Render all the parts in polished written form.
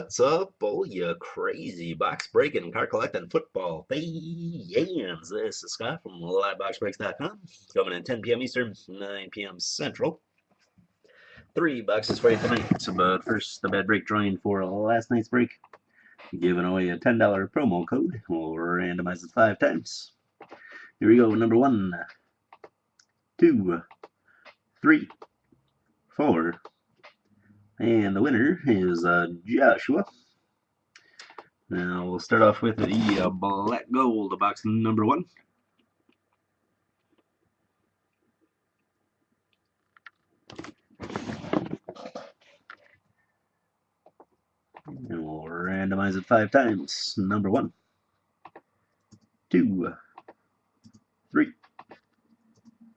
What's up, all you crazy box breaking, car collecting, football fans? This is Scott from LiveBoxBreaks.com, coming in 10 p.m. Eastern, 9 p.m. Central. 3 boxes for you tonight. But first, the bad break drawing for last night's break. Giving away a $10 promo code. We'll randomize it 5 times. Here we go. Number 1, 2, 3, 4. And the winner is Joshua. Now we'll start off with the black gold box number 1. And we'll randomize it 5 times. Number 1, 2, 3,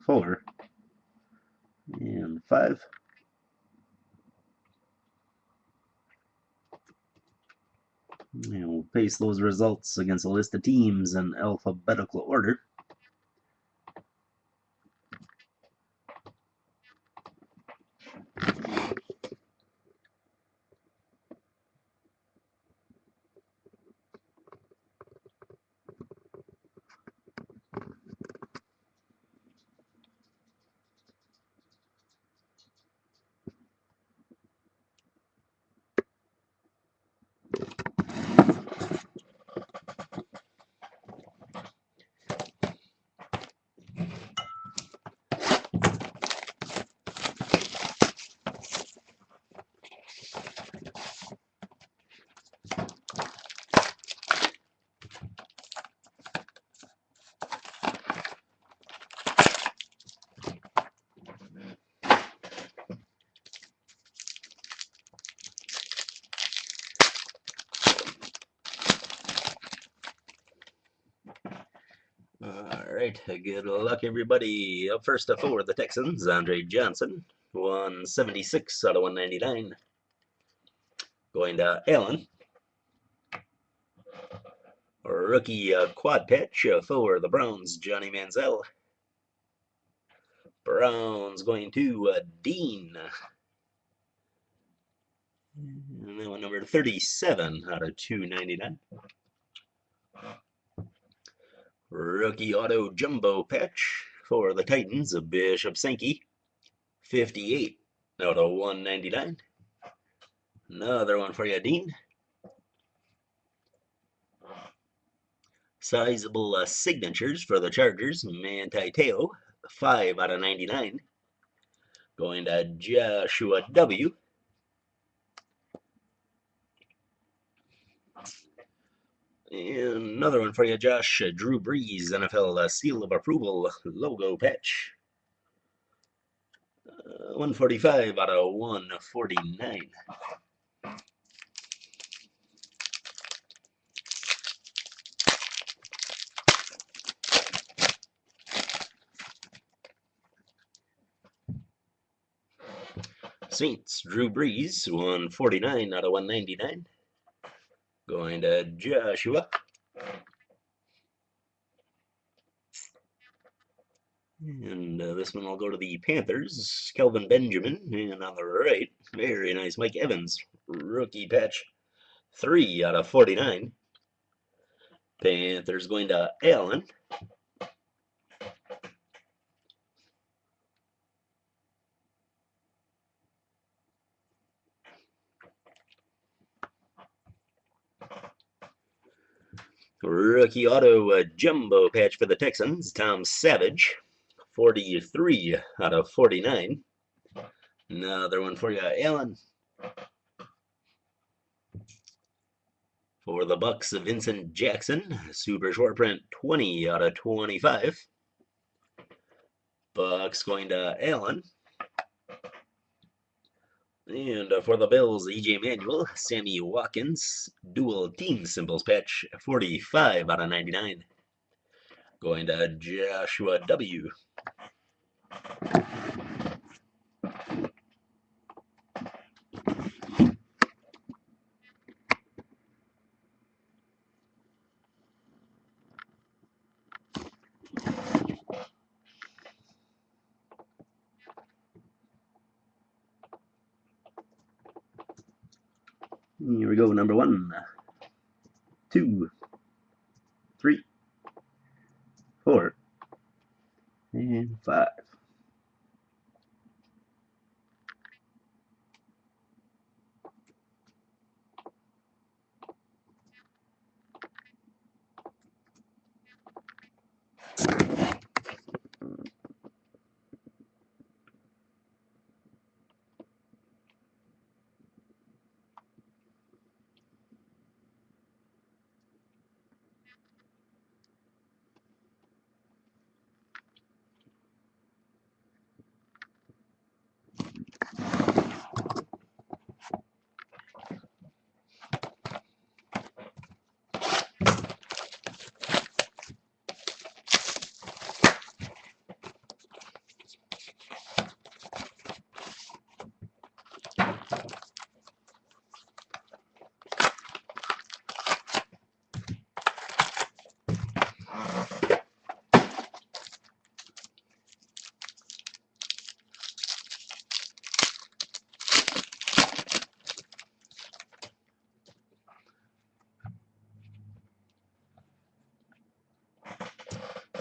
4, and 5. And we'll paste those results against a list of teams in alphabetical order. Alright, good luck everybody. Up first for the Texans, Andre Johnson, 176 out of 199. Going to Allen. Rookie quad patch for the Browns, Johnny Manziel. Browns going to Dean. And that one number 37 out of 299. Rookie auto jumbo patch for the Titans, Bishop Sankey, 58 out of 199. Another one for you, Dean. Sizable signatures for the Chargers, Manti Te'o, 5 out of 99. Going to Joshua W. And another one for you, Josh. Drew Brees, NFL Seal of Approval logo patch. 145 out of 149. Saints, Drew Brees, 149 out of 199. Going to Joshua. And this one will go to the Panthers, Kelvin Benjamin. And on the right, very nice, Mike Evans, rookie patch, 3 out of 49. Panthers going to Allen. Rookie auto jumbo patch for the Texans, Tom Savage, 43 out of 49. Another one for you, Allen. For the Bucks, Vincent Jackson, super short print, 20 out of 25. Bucks going to Allen. And for the Bills, E.J. Manuel, Sammy Watkins, dual team symbols patch, 45 out of 99. Going to Joshua W. Here we go, number 1, 2, 3, 4, and 5.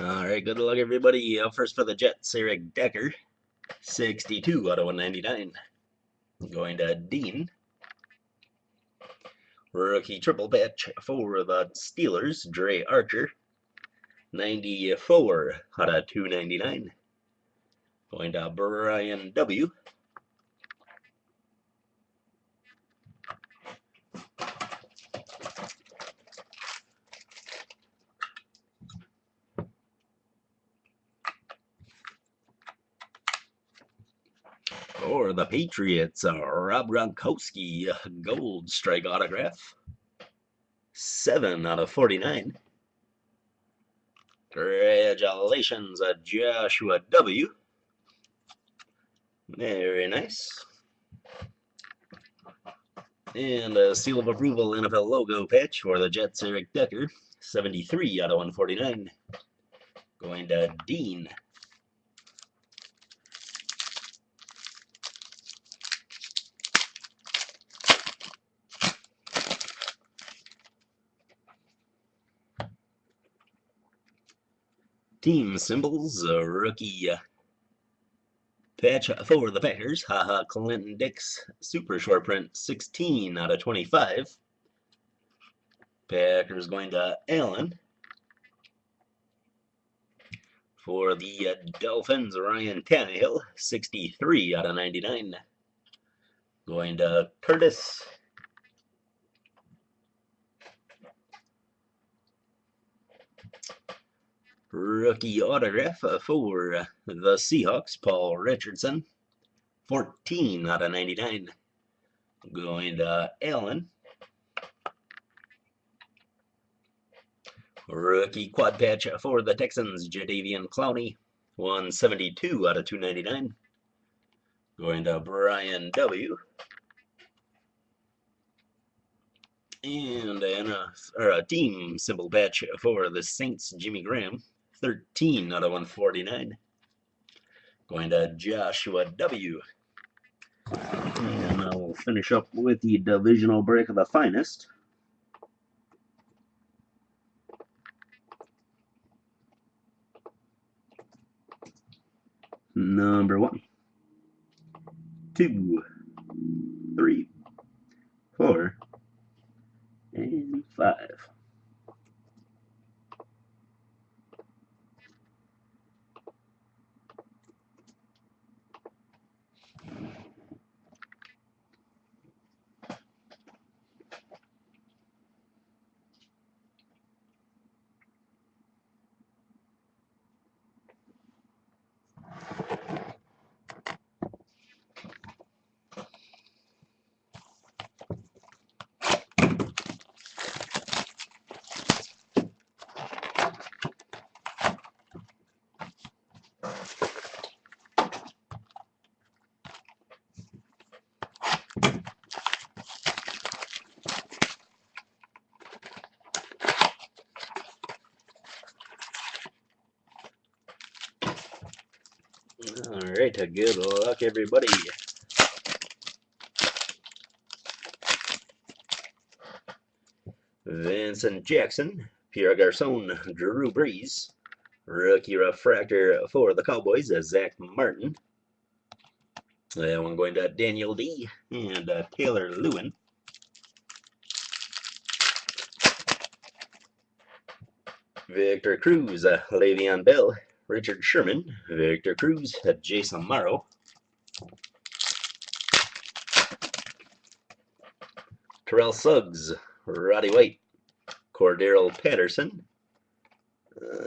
All right, good luck, everybody. First for the Jets, Eric Decker, 62 out of 199. Going to Dean. Rookie triple patch for the Steelers, Dre Archer, 94 out of 299. Going to Brian W. For the Patriots, Rob Gronkowski, gold strike autograph, 7 out of 49. Congratulations, Joshua W. Very nice. And a seal of approval NFL logo patch for the Jets, Eric Decker, 73 out of 149. Going to Dean. Team symbols, rookie patch for the Packers, haha, Clinton Dix, super short print, 16 out of 25. Packers going to Allen. For the Dolphins, Ryan Tannehill, 63 out of 99. Going to Curtis. Rookie autograph for the Seahawks, Paul Richardson, 14 out of 99. Going to Allen. Rookie quad patch for the Texans, Jadeveon Clowney, 172 out of 299. Going to Brian W. And a team symbol patch for the Saints, Jimmy Graham, 13 out of 149. Going to Joshua W. And I'll finish up with the divisional break of the finest. Number 1, 2, 3, 4, and 5. All right, good luck, everybody. Vincent Jackson, Pierre Garcon, Drew Brees. Rookie refractor for the Cowboys, Zach Martin. That one going to Daniel D. and Taylor Lewin. Victor Cruz, Le'Veon Bell, Richard Sherman, Victor Cruz, Jason Morrow. Terrell Suggs, Roddy White, Cordero Patterson,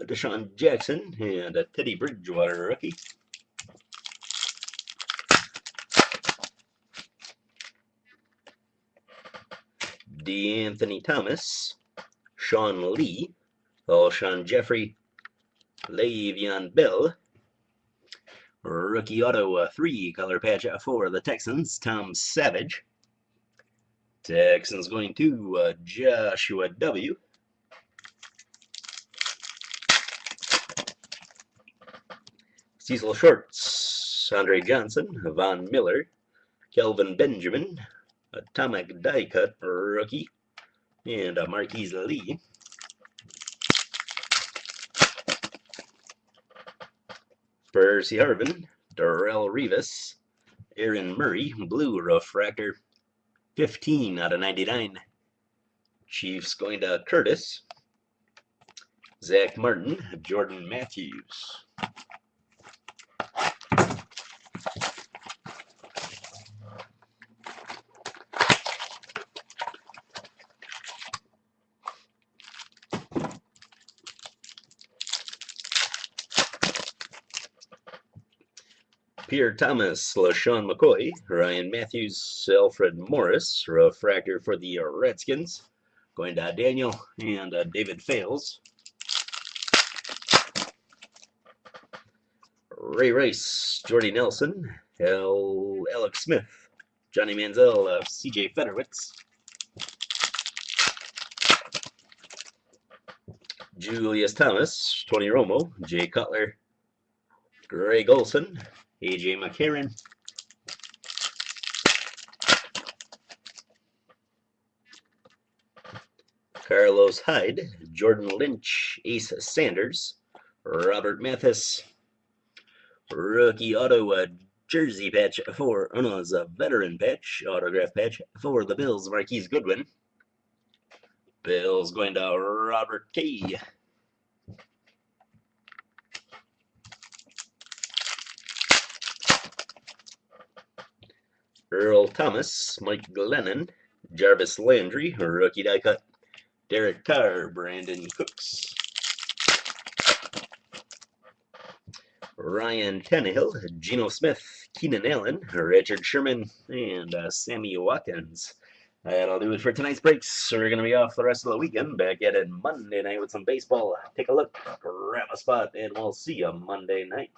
Deshaun Jackson, and Teddy Bridgewater rookie. DeAnthony Thomas, Sean Lee, Alshon Jeffrey, Le'Veon Bell. Rookie auto 3-color patch for the Texans, Tom Savage. Texans going to Joshua W. Cecil Shorts, Andre Johnson, Von Miller, Kelvin Benjamin, Atomic Die Cut rookie, and Marquise Lee. Percy Harvin, Darrelle Revis, Aaron Murray, blue refractor, 15 out of 99. Chiefs going to Curtis. Zach Martin, Jordan Matthews. Pierre Thomas, LaShawn McCoy, Ryan Matthews, Alfred Morris, refractor for the Redskins. Going to Daniel and David Fales. Ray Rice, Jordy Nelson, Alex Smith, Johnny Manziel, CJ Federwitz. Julius Thomas, Tony Romo, Jay Cutler, Greg Olson, AJ McCarron. Carlos Hyde, Jordan Lynch, Ace Sanders, Robert Mathis, rookie auto jersey patch for, oh no, it's a veteran patch, autograph patch for the Bills, Marquise Goodwin. Bills going to Robert K. Earl Thomas, Mike Glennon, Jarvis Landry, rookie die cut, Derek Carr, Brandon Cooks, Ryan Tannehill, Geno Smith, Keenan Allen, Richard Sherman, and Sammy Watkins. That'll do it for tonight's breaks. We're going to be off the rest of the weekend. Back at it Monday night with some baseball. Take a look, grab a spot, and we'll see you Monday night.